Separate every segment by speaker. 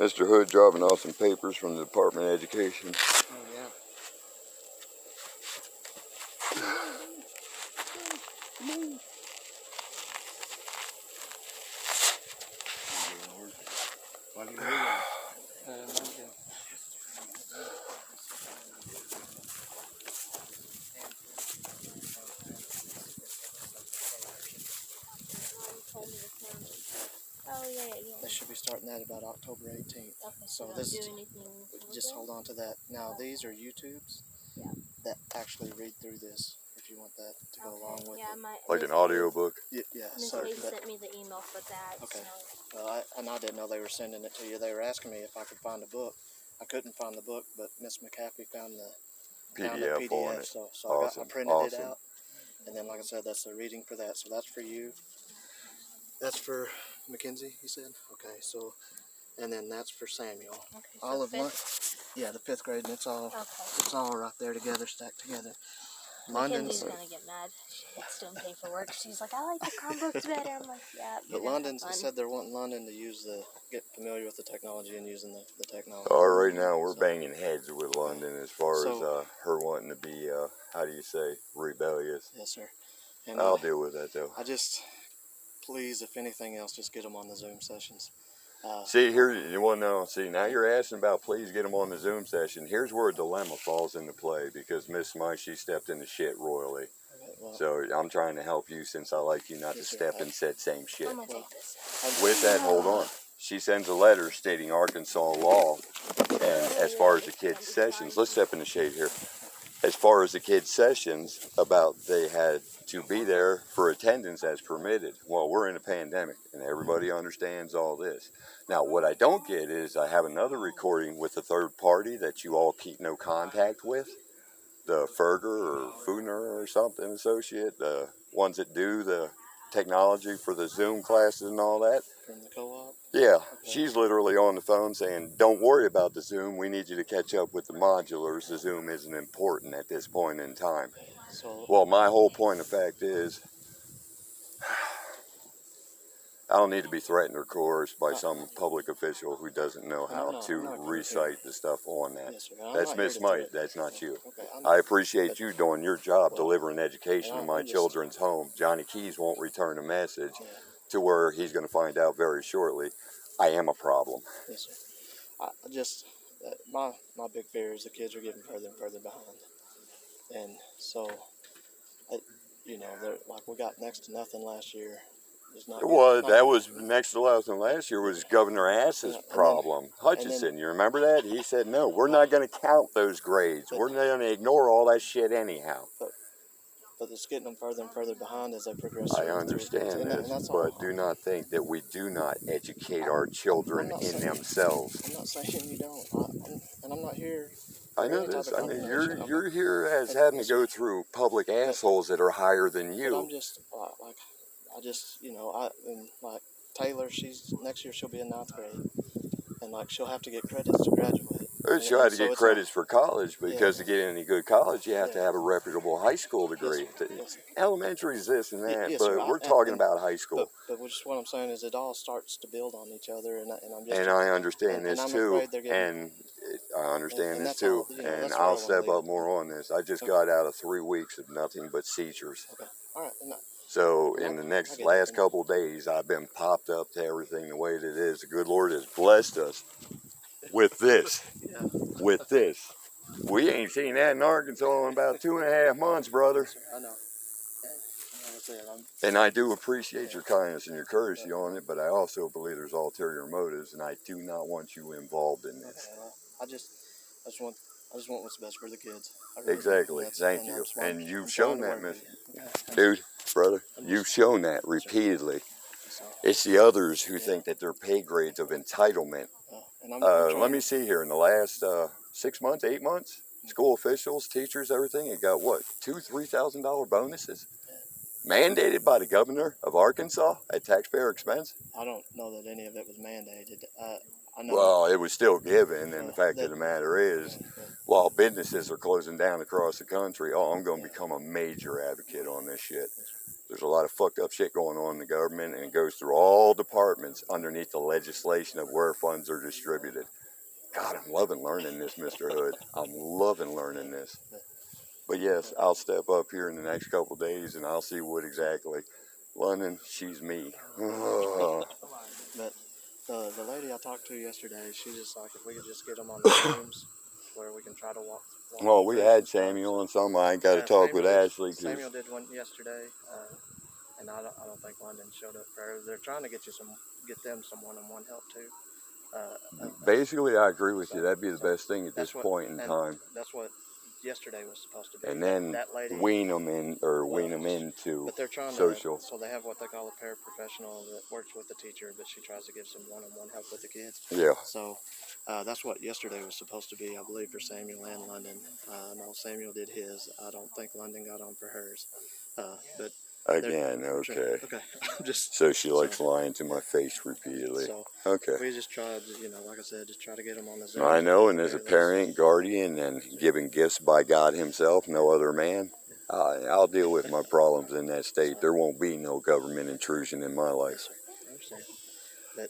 Speaker 1: Mr. Hood dropping off some papers from the Department of Education.
Speaker 2: Oh, yeah.
Speaker 3: Oh, yeah.
Speaker 2: They should be starting that about October 18th.
Speaker 3: Okay,
Speaker 2: so
Speaker 3: don't
Speaker 2: this
Speaker 3: do anything.
Speaker 2: just hold on to that. Now these are YouTubes that actually read through this. If you want that to go along with it,
Speaker 1: Like an audio book.
Speaker 2: Yeah.
Speaker 3: Miss
Speaker 2: So,
Speaker 3: Hayes sent me the email for that.
Speaker 2: okay.
Speaker 3: So.
Speaker 2: Well, I didn't know they were sending it to you. They were asking me if I could find a book. I couldn't find the book, but Miss McCaffrey found the
Speaker 1: PDF on it.
Speaker 2: So
Speaker 1: Awesome.
Speaker 2: I printed it out, and then like I said, that's the reading for that. So that's for you. That's for Mackenzie, you said? Okay, so, and then that's for Samuel.
Speaker 3: Okay, so
Speaker 2: all of
Speaker 3: them.
Speaker 2: Yeah, the 5th grade, and it's all right there together, stacked together.
Speaker 3: Mackenzie's gonna get mad. She hates doing paperwork. She's like, I like the Chromebooks better. I'm like, yeah.
Speaker 2: But London's said they're wanting London to use get familiar with the technology and using the technology.
Speaker 1: Right now we're banging heads with London as far as her wanting to be, how do you say, rebellious.
Speaker 2: Yes, sir. And
Speaker 1: I'll deal with that though.
Speaker 2: Please, if anything else, just get them on the Zoom sessions.
Speaker 1: See, here, you want to know, now you're asking about please get them on the Zoom session. Here's where a dilemma falls into play because Miss Smythe, she stepped into shit royally. Okay, well, so I'm trying to help you since I like you not to step in said same shit.
Speaker 3: I'm gonna take this.
Speaker 1: With that, hold on. She sends a letter stating Arkansas law, and as far as the kids' sessions, let's step in the shade here. As far as the kids' sessions, about they had to be there for attendance as permitted. Well, we're in a pandemic, and everybody understands all this. Now, what I don't get is I have another recording with a third party that you all keep no contact with. The Ferger or Fugner or something associate, the ones that do the technology for the Zoom classes and all that.
Speaker 2: From the co-op?
Speaker 1: Yeah, she's literally on the phone saying, don't worry about the Zoom, we need you to catch up with the modulars, the Zoom isn't important at this point in time. Well, my whole point of fact is, I don't need to be threatened or coerced by some public official who doesn't know how to recite the stuff on that.
Speaker 2: Yes,
Speaker 1: that's Miss Smythe, that's not you. I appreciate you doing your job, delivering education in my children's home. Johnny Keys won't return a message to where he's going to find out very shortly. I am a problem.
Speaker 2: Yes, sir. My big fear is the kids are getting further and further behind. And so, they're like, we got next to nothing last year.
Speaker 1: That was next to last last year was Governor Ass's problem. Hutchinson, you remember that? He said, no, we're not going to count those grades. We're going to ignore all that shit anyhow.
Speaker 2: But it's getting them further and further behind as they progress.
Speaker 1: I understand this, but do not think that we do not educate our children in themselves.
Speaker 2: I'm not saying you don't, and I'm not here.
Speaker 1: I know this. I mean, you're here as having to go through public assholes that are higher than you.
Speaker 2: But I'm just like Taylor, next year she'll be in 9th grade, and like she'll have to get credits to graduate.
Speaker 1: She'll have to get credits for college because to get any good college, you have to have a reputable high school degree. Elementary is this and that, but we're talking about high school.
Speaker 2: But just what I'm saying is it all starts to build on each other, and
Speaker 1: I understand this too, and and I'll step up more on this. I just got out of 3 weeks of nothing but seizures.
Speaker 2: Okay, all right.
Speaker 1: So in the last couple of days, I've been popped up to everything the way that it is. The good Lord has blessed us with this.
Speaker 2: Yeah.
Speaker 1: With this. We ain't seen that in Arkansas in about 2.5 months, brother.
Speaker 2: I know.
Speaker 1: And I do appreciate your kindness and your courtesy on it, but I also believe there's ulterior motives, and I do not want you involved in this.
Speaker 2: Okay, well, I just want what's best for the kids.
Speaker 1: Exactly. Thank you. And you've shown that, dude, brother. You've shown that repeatedly. It's the others who think that they're pay grades of entitlement. Let me see here. In the last 6 months, 8 months, school officials, teachers, everything, it got what, $2,000-$3,000 bonuses? Mandated by the governor of Arkansas at taxpayer expense?
Speaker 2: I don't know that any of it was mandated.
Speaker 1: Well, it was still given, and the fact of the matter is, while businesses are closing down across the country, I'm going to become a major advocate on this shit. There's a lot of fucked up shit going on in the government, and it goes through all departments underneath the legislation of where funds are distributed. God, I'm loving learning this, Mr. Hood. I'm loving learning this. But yes, I'll step up here in the next couple of days, and I'll see what exactly. London, she's me.
Speaker 2: But the lady I talked to yesterday, she just like if we could just get them on the Zooms where we can try to walk
Speaker 1: Well, we had
Speaker 2: through
Speaker 1: Samuel and some. I ain't got to talk with Ashley.
Speaker 2: Samuel did one yesterday, and I don't think London showed up for her. They're trying to get them some one-on-one help too.
Speaker 1: Basically, I agree with you. That'd be the best thing at this point in time.
Speaker 2: That's what yesterday was supposed to be.
Speaker 1: And then
Speaker 2: that lady,
Speaker 1: wean them into
Speaker 2: but they're trying
Speaker 1: social.
Speaker 2: So they have what they call a paraprofessional that works with the teacher, but she tries to give some one-on-one help with the kids.
Speaker 1: Yeah.
Speaker 2: So that's what yesterday was supposed to be, I believe, for Samuel and London. No, Samuel did his. I don't think London got on for hers. But
Speaker 1: Again, okay.
Speaker 2: Okay. Just
Speaker 1: So she likes lying to my face repeatedly.
Speaker 2: So
Speaker 1: Okay.
Speaker 2: we just tried, like I said, just try to get them on the Zoom.
Speaker 1: I know, and as a parent, guardian, and given gifts by God himself, no other man, I'll deal with my problems in that state. There won't be no government intrusion in my life.
Speaker 2: I understand. But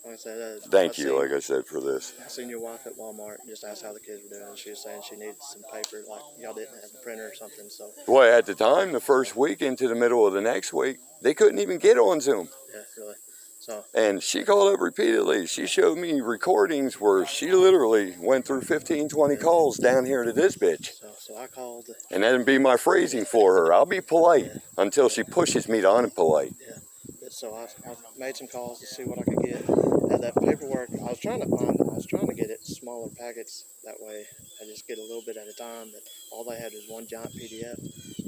Speaker 2: like I said,
Speaker 1: Thank you, like I said, for this.
Speaker 2: I seen your wife at Walmart and just asked how the kids were doing. She was saying she needed some paper, like y'all didn't have a printer or something. So.
Speaker 1: Well, at the time, the first week into the middle of the next week, they couldn't even get on Zoom.
Speaker 2: Yeah, really. So.
Speaker 1: And she called up repeatedly. She showed me recordings where she literally went through 15, 20 calls down here to this bitch.
Speaker 2: So I called.
Speaker 1: And that'd be my phrasing for her. I'll be polite until she pushes me to unpolite.
Speaker 2: Yeah. So I made some calls to see what I could get. That paperwork, I was trying to get it smaller packets. That way I just get a little bit at a time. But all they had was one giant PDF.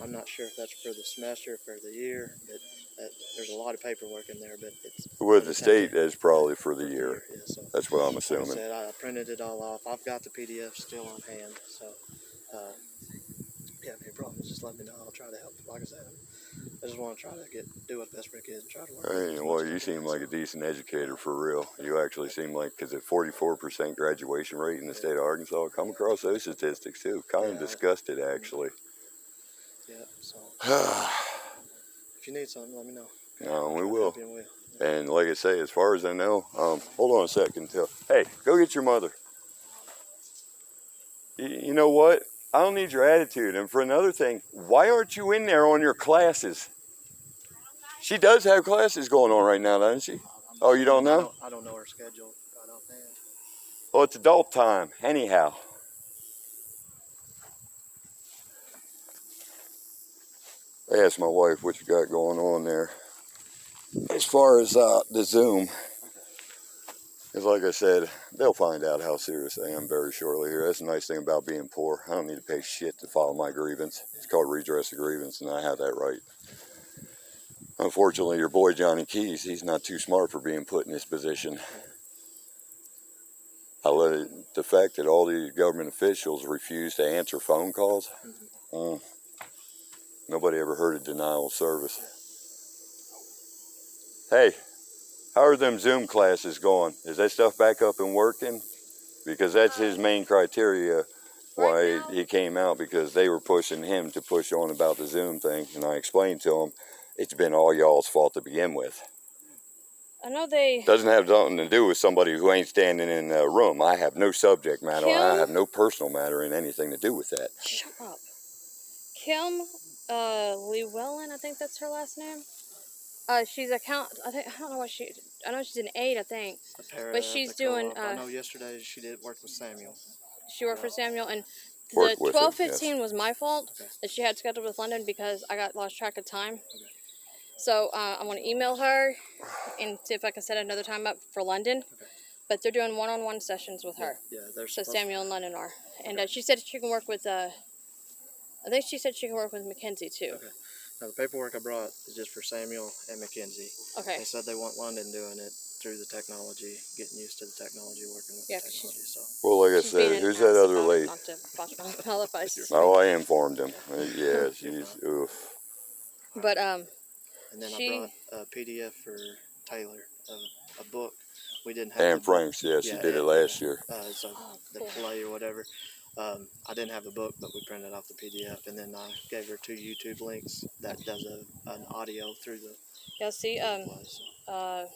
Speaker 2: I'm not sure if that's for the semester, for the year. But there's a lot of paperwork in there. But it's
Speaker 1: with the state, that's probably for the year.
Speaker 2: Yeah, so
Speaker 1: that's what I'm assuming.
Speaker 2: Like I said, I printed it all off. I've got the PDF still on hand. So yeah, any problems, just let me know. I'll try to help. Like I said, I just want to try to do what's best for the kids and try to work.
Speaker 1: Hey, well, you seem like a decent educator for real. You actually seem like, because at 44% graduation rate in the state of Arkansas, come across those statistics too. Kind of disgusted, actually.
Speaker 2: Yeah, so if you need something, let me know. Okay?
Speaker 1: No, we will. And like I say, as far as I know, hold on a second. Hey, go get your mother. You know what? I don't need your attitude. And for another thing, why aren't you in there on your classes? She does have classes going on right now, doesn't she? Oh, you don't know?
Speaker 2: I don't know her schedule right offhand.
Speaker 1: Well, it's adult time, anyhow. I asked my wife what you got going on there. As far as the Zoom, it's like I said, they'll find out how serious I am very shortly here. That's the nice thing about being poor. I don't need to pay shit to file my grievance. It's called redress of grievance, and I have that right. Unfortunately, your boy Johnny Keys, he's not too smart for being put in this position. The fact that all these government officials refuse to answer phone calls, nobody ever heard of denial of service. Hey, how are them Zoom classes going? Is that stuff back up and working? Because that's his main criteria why he came out, because they were pushing him to push on about the Zoom thing. And I explained to him, it's been all y'all's fault to begin with.
Speaker 3: I know they...
Speaker 1: Doesn't have something to do with somebody who ain't standing in a room. I have no subject matter. I have no personal matter in anything to do with that.
Speaker 3: Shut up. Kim Llewellyn, I think that's her last name. She's I don't know what I know she's an aide, I think. But she's doing...
Speaker 2: I know yesterday she did work with Samuel.
Speaker 3: She worked for Samuel, and the 12:15 was my fault that she had scheduled with London because I lost track of time. Okay. So I'm going to email her and see if I can set another time up for London. Okay. But they're doing one-on-one sessions with her.
Speaker 2: Yeah, they're
Speaker 3: so Samuel and London are. And she said she can work with, I think she said she can work with Mackenzie too. Okay.
Speaker 2: Now the paperwork I brought is just for Samuel and Mackenzie. Okay. They said they want London doing it through the technology, getting used to the technology, working with the technology. So.
Speaker 1: Well, like I said, who's that other lady? Oh, I informed him. Yeah, she's oof.
Speaker 3: But
Speaker 2: and then I brought a PDF for Taylor, a book. We didn't have.
Speaker 1: And Frank's, yeah, she did it last year.
Speaker 2: So the play or whatever. I didn't have the book, but we printed off the PDF, and then I gave her 2 YouTube links that does an audio through the.
Speaker 3: Yeah, see,
Speaker 2: So.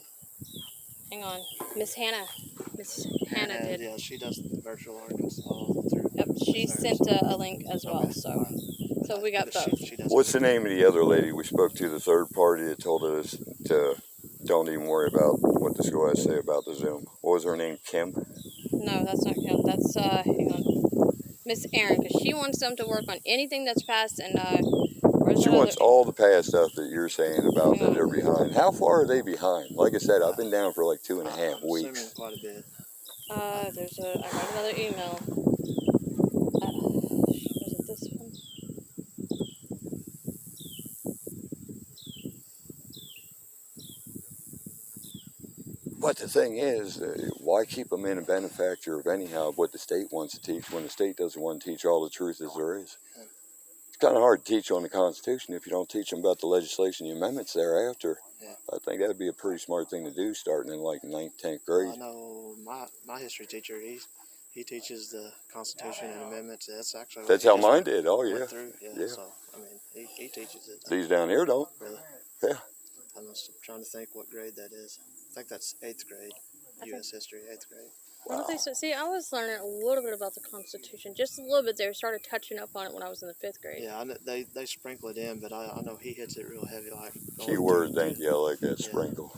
Speaker 3: hang on, Miss Hannah did.
Speaker 2: Yeah, she does the virtual Arkansas through.
Speaker 3: Yep, she sent a link as well.
Speaker 2: Okay.
Speaker 3: So we got both.
Speaker 2: She does.
Speaker 1: What's the name of the other lady we spoke to, the third party that told us to don't even worry about what the school has to say about the Zoom? What was her name? Kim?
Speaker 3: No, that's not Kim. That's hang on, Miss Erin, because she wants them to work on anything that's passed and
Speaker 1: She wants all the past stuff that you're saying about that they're behind. How far are they behind? Like I said, I've been down for like 2.5 weeks.
Speaker 2: Assuming quite a bit.
Speaker 3: I got another email. Was it this one?
Speaker 1: But the thing is, why keep them in a benefactor of anyhow what the state wants to teach when the state doesn't want to teach all the truth as there is? It's kind of hard to teach on the Constitution if you don't teach them about the legislation, the amendments thereafter.
Speaker 2: Yeah.
Speaker 1: I think that would be a pretty smart thing to do starting in like 9th, 10th grade.
Speaker 2: I know my history teacher, he teaches the Constitution and amendments. That's
Speaker 1: how mine did. Oh, yeah.
Speaker 2: Yeah. So, I mean, he teaches it.
Speaker 1: These down here don't.
Speaker 2: Really?
Speaker 1: Yeah.
Speaker 2: I'm trying to think what grade that is. I think that's 8th grade. U.S. history, 8th grade.
Speaker 3: I don't think so. See, I was learning a little bit about the Constitution, just a little bit there. Started touching up on it when I was in the 5th grade.
Speaker 2: Yeah, I know, they sprinkle it in, but I know he hits it real heavy. Like
Speaker 1: Keyword, thank you. I like that, sprinkle.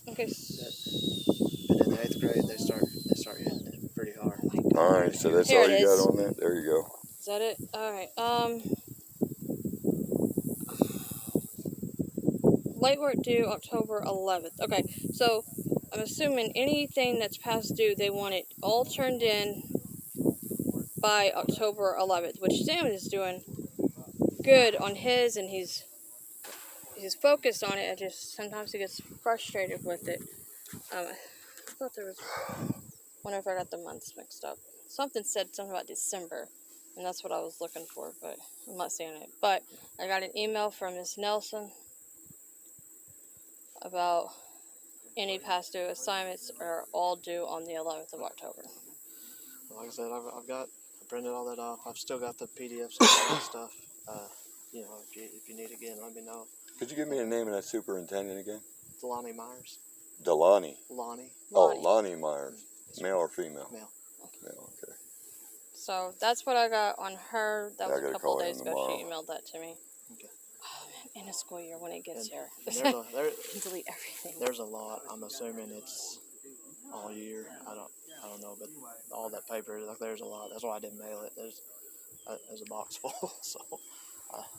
Speaker 3: Okay.
Speaker 2: But in the 8th grade, they start hitting it pretty hard.
Speaker 1: All right, so that's
Speaker 3: Here
Speaker 1: all
Speaker 3: it
Speaker 1: you
Speaker 3: is.
Speaker 1: got on that? There you go.
Speaker 3: Is that it? All right. Late work due October 11th. Okay, so I'm assuming anything that's past due, they want it all turned in by October 11th, which Sam is doing good on his, and he's focused on it. I just sometimes he gets frustrated with it. I thought there was. Wonder if I got the months mixed up. Something said something about December, and that's what I was looking for, but I'm not seeing it. But I got an email from Miss Nelson about any past due assignments are all due on the 11th of October.
Speaker 2: Like I said, I printed all that off. I've still got the PDFs and all that stuff. You know, if you need again, let me know.
Speaker 1: Could you give me the name of that superintendent again?
Speaker 2: Lonnie Myers.
Speaker 1: Lonnie. Oh,
Speaker 3: Lonnie.
Speaker 1: Lonnie Myers. Male or female?
Speaker 2: Male.
Speaker 1: Male, okay.
Speaker 3: So that's what I got on her. That was a couple of days ago.
Speaker 1: tomorrow.
Speaker 3: She emailed that to me.
Speaker 2: Okay.
Speaker 3: Oh, man, in the school year when it gets here. Delete everything.
Speaker 2: There's a lot. I'm assuming it's all year. I don't know, but all that paper, like there's a lot. That's why I didn't mail it. There's a box full. So,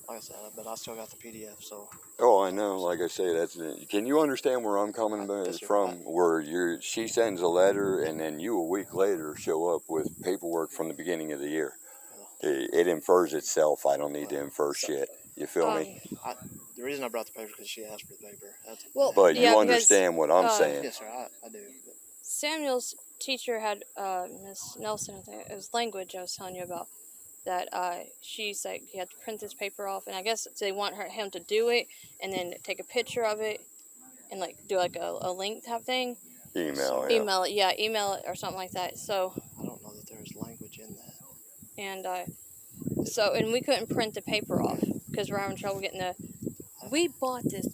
Speaker 2: like I said, but I still got the PDF. So.
Speaker 1: Oh, I know. Like I say, can you understand where I'm coming from? Where she sends a letter, and then you a week later show up with paperwork from the beginning of the year. It infers itself. I don't need to infer shit. You feel me?
Speaker 2: The reason I brought the paper is because she asked for the paper.
Speaker 1: But you understand what I'm saying.
Speaker 2: Yes, sir. I do. But.
Speaker 3: Samuel's teacher had Miss Nelson. I think it was language I was telling you about. That she's like, you have to print this paper off, and I guess they want him to do it, and then take a picture of it, and like do like a link type thing.
Speaker 1: Email
Speaker 3: it or something like that. So
Speaker 2: I don't know that there's language in that.
Speaker 3: And and we couldn't print the paper off because we're having trouble getting we bought this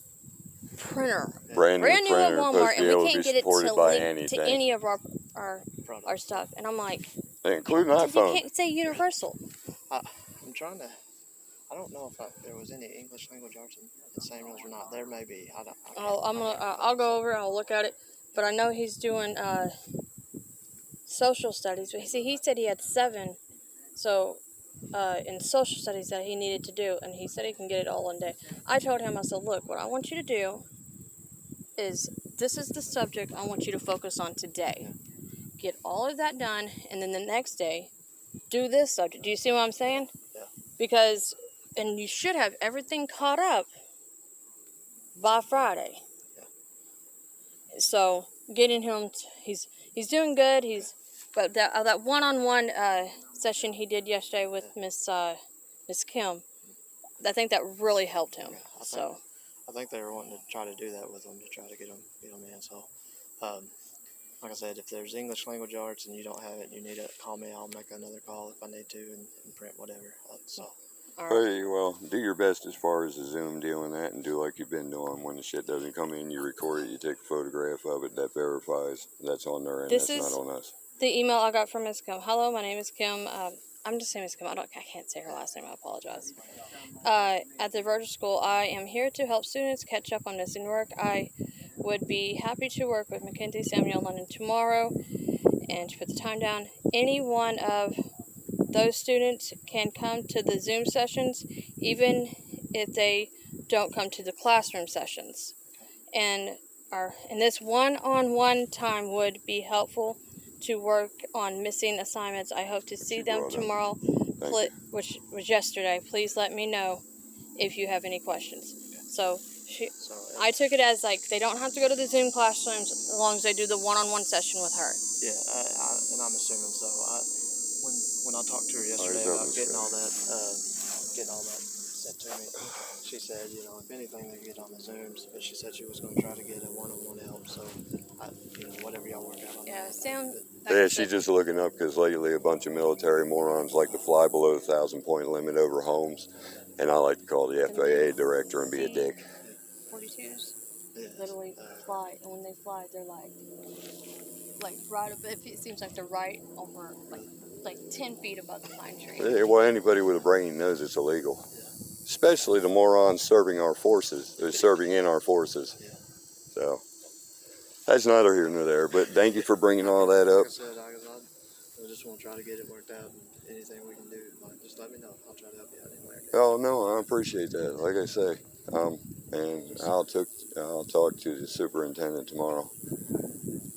Speaker 3: printer,
Speaker 1: brand new
Speaker 3: at Walmart, and we can't get it to link to any of our stuff. And I'm like,
Speaker 1: including iPhone.
Speaker 3: You can't say universal.
Speaker 2: I'm trying to. I don't know if there was any English language arts in Samuel's or not. There may be.
Speaker 3: I'll go over. I'll look at it. But I know he's doing social studies. He said he had 7. So in social studies that he needed to do, and he said he can get it all in a day. I told him, I said, look, what I want you to do is this is the subject I want you to focus on today. Get all of that done, and then the next day, do this subject. Do you see what I'm saying?
Speaker 2: Yeah.
Speaker 3: Because, and you should have everything caught up by Friday. Yeah. So, getting him, he's doing good. But that one-on-one session he did yesterday with Miss Kim, I think that really helped him.
Speaker 2: I think they were wanting to try to do that with him to try to get him in. So, like like I said, if there's English language arts and you don't have it and you need it, call me. I'll make another call if I need to and print whatever. So.
Speaker 1: Hey, well, do your best as far as the Zoom deal and that, and do like you've been doing. When the shit doesn't come in, you record it, you take a photograph of it, that verifies. That's on their end, that's not on us.
Speaker 3: The email I got from Ms. Kim. Hello, my name is Kim. I'm just saying Ms. Kim. I can't say her last name. I apologize. At the Virgil School, I am here to help students catch up on missing work. I would be happy to work with Mackenzie, Samuel, London tomorrow, and to put the time down. Any one of those students can come to the Zoom sessions, even if they don't come to the classroom sessions. And this one-on-one time would be helpful to work on missing assignments. I hope to see them tomorrow, which was yesterday. Please let me know if you have any questions. So I took it as like they don't have to go to the Zoom classrooms as long as they do the one-on-one session with her.
Speaker 2: Yeah, and I'm assuming so. When I talked to her yesterday about getting all that sent to me, she said, if anything, they get on the Zooms. But she said she was going to try to get a one-on-one help. So, whatever y'all work out on that.
Speaker 3: Sam.
Speaker 1: Yeah, she's just looking up because lately a bunch of military morons like to fly below the 1,000-point limit over homes, and I like to call the FAA director and be a dick.
Speaker 3: 42s literally fly, and when they fly, they're like right up. It seems like they're right over like 10 feet above the pine tree.
Speaker 1: Yeah, well, anybody with a brain knows it's illegal, especially the morons serving our forces, serving in our forces. So that's neither here nor there. But thank you for bringing all that up.
Speaker 2: Like I said, I just want to try to get it worked out, and anything we can do, just let me know. I'll try to help you out anywhere.
Speaker 1: Oh no, I appreciate that. Like I say, and I'll talk to the superintendent tomorrow.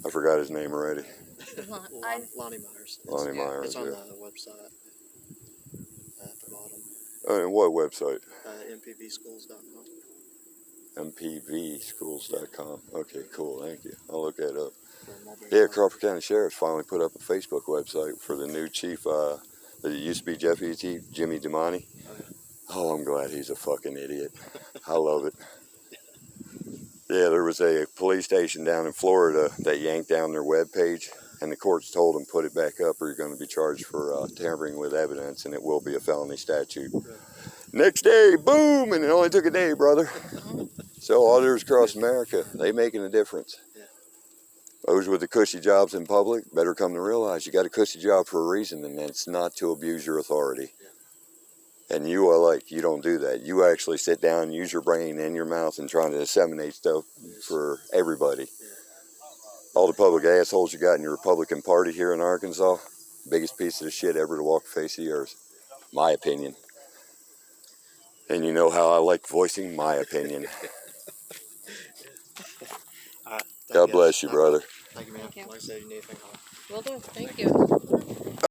Speaker 1: I forgot his name already.
Speaker 2: Lonnie Myers.
Speaker 1: Lonnie Myers.
Speaker 2: It's on the website at the bottom.
Speaker 1: And what website?
Speaker 2: mpvschools.com.
Speaker 1: mpvschools.com. Okay, cool. Thank you. I'll look that up. Yeah, Crawford County Sheriff's finally put up a Facebook website for the new chief. That used to be Deputy Chief Jimmy DeMonte. Oh, I'm glad he's a fucking idiot. I love it. Yeah, there was a police station down in Florida that yanked down their webpage, and the courts told them put it back up or you're going to be charged for tampering with evidence, and it will be a felony statute. Next day, boom, and it only took a day, brother. So auditors across America, they making a difference. Those with the cushy jobs in public better come to realize you got a cushy job for a reason, and it's not to abuse your authority. And you don't do that. You actually sit down, use your brain and your mouth and try to disseminate stuff for everybody. All the public assholes you got in your Republican Party here in Arkansas, biggest piece of the shit ever to walk the face of the earth. My opinion. And you know how I like voicing my opinion. God bless you, brother.
Speaker 2: Thank you, man. Like I said, you need anything,
Speaker 3: Will do. Thank you.